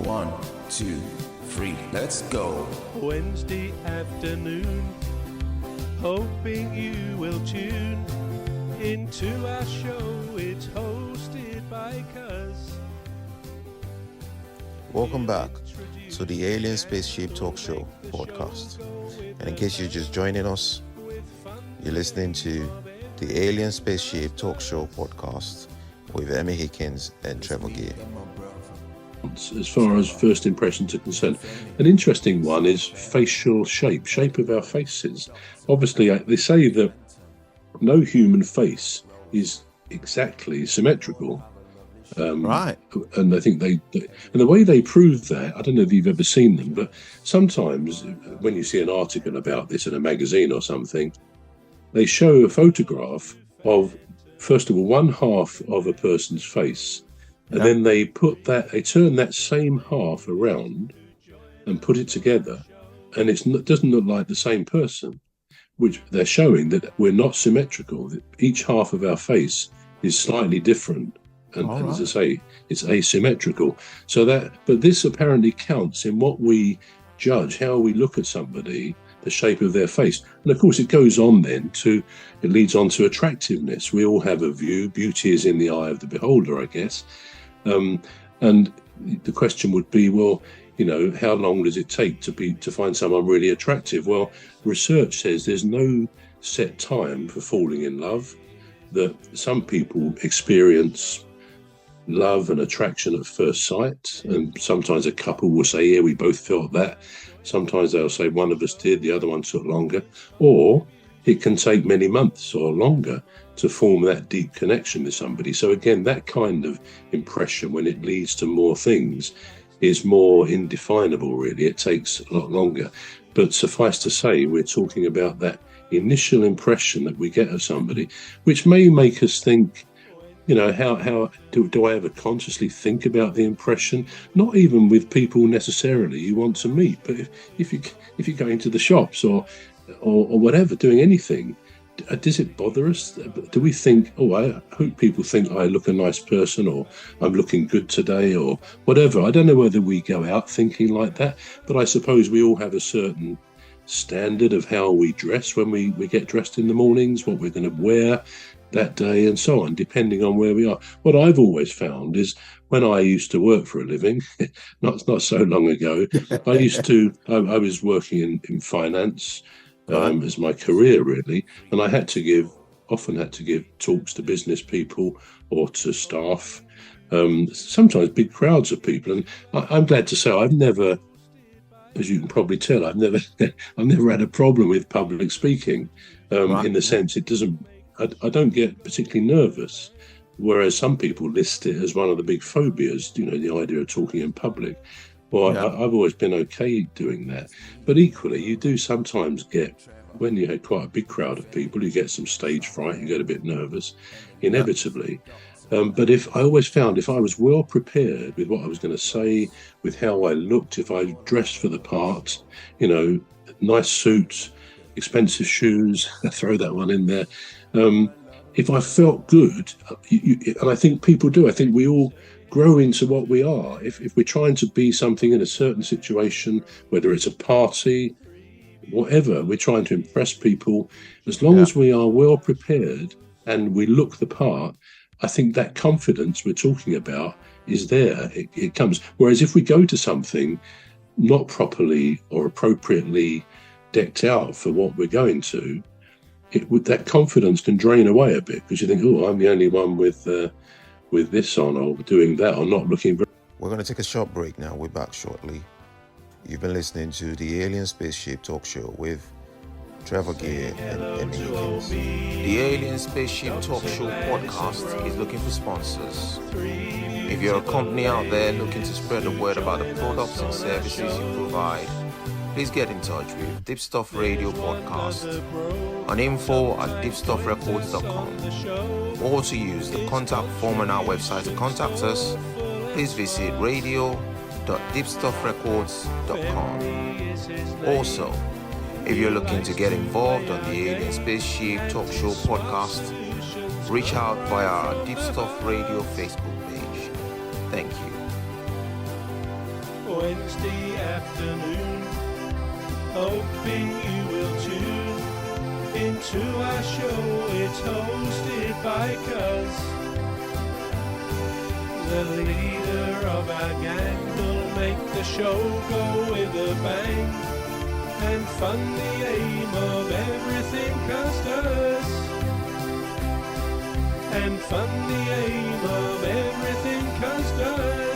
1, 2, 3, let's go. Wednesday afternoon, hoping you will tune into our show. It's hosted by Cuz. Welcome back to the Alien Spaceship Talk Show podcast. And in case you're just joining us, you're listening to the Alien Spaceship Talk Show podcast with Emmy, Hikins and Trevor. As far as first impressions are concerned, an interesting one is facial shape of our faces. Obviously, they say that no human face is exactly symmetrical. Right. And I think and the way they prove that, I don't know if you've ever seen them, but sometimes when you see an article about this in a magazine or something, they show a photograph of, first of all, one half of a person's face, and then they turn that same half around and put it together, and it doesn't look like the same person, which they're showing that we're not symmetrical, that each half of our face is slightly different. And as I say, it's asymmetrical. But this apparently counts in what we judge, how we look at somebody, the shape of their face. And of course, it goes on then it leads on to attractiveness. We all have a view. Beauty is in the eye of the beholder, I guess. And the question would be, well, how long does it take to find someone really attractive? Well, research says there's no set time for falling in love, that some people experience love and attraction at first sight, and sometimes a couple will say, yeah, we both felt that. Sometimes they'll say one of us did, the other one took longer, or it can take many months or longer to form that deep connection with somebody. So again, that kind of impression, when it leads to more things, is more indefinable, really. It takes a lot longer. But suffice to say, we're talking about that initial impression that we get of somebody, which may make us think, how do I ever consciously think about the impression? Not even with people necessarily you want to meet, but if you go into the shops or whatever, doing anything, does it bother us? Do we think, I hope people think I look a nice person, or I'm looking good today, or whatever? I don't know whether we go out thinking like that, but I suppose we all have a certain standard of how we dress when we get dressed in the mornings, what we're going to wear that day, and so on, depending on where we are. What I've always found is, when I used to work for a living, not so long ago, I was working in finance as my career, really, and I often had to give talks to business people or to staff, sometimes big crowds of people. And I'm glad to say I've never, as you can probably tell, I've never had a problem with public speaking, in the sense I don't get particularly nervous, whereas some people list it as one of the big phobias, the idea of talking in public. Well, I've always been okay doing that. But equally, you do sometimes get, when you had quite a big crowd of people, you get some stage fright, you get a bit nervous, inevitably. But I always found if I was well prepared with what I was going to say, with how I looked, if I dressed for the part, nice suits, expensive shoes, throw that one in there. If I felt good, and I think people do, I think we all grow into what we are. If we're trying to be something in a certain situation, whether it's a party, whatever, we're trying to impress people, as long as we are well prepared and we look the part, I think that confidence we're talking about is there. It comes. Whereas if we go to something not properly or appropriately decked out for what we're going to, that confidence can drain away a bit, because you think, I'm the only one with this on, or doing that, or not looking very... We're going to take a short break now. We're back shortly. You've been listening to the Alien Spaceship Talk Show with Trevor and Emmy Hikins. The Alien Spaceship Talk Show podcast is looking for sponsors. If you're a company out there looking to spread the word about the products and services you provide, please get in touch with Deepstuff Radio Podcast on info@deepstuffrecords.com, or to use the contact form on our website to contact us, please visit radio.deepstuffrecords.com. Also, if you're looking to get involved on the Alien Spaceship Talk Show podcast, reach out via our Deepstuff Radio Facebook page. Thank you. Wednesday afternoon. Hoping you will tune into our show. It's hosted by Cuz. The leader of our gang will make the show go with a bang and fund the aim of everything Cuz does. And fund the aim of everything Cuz does.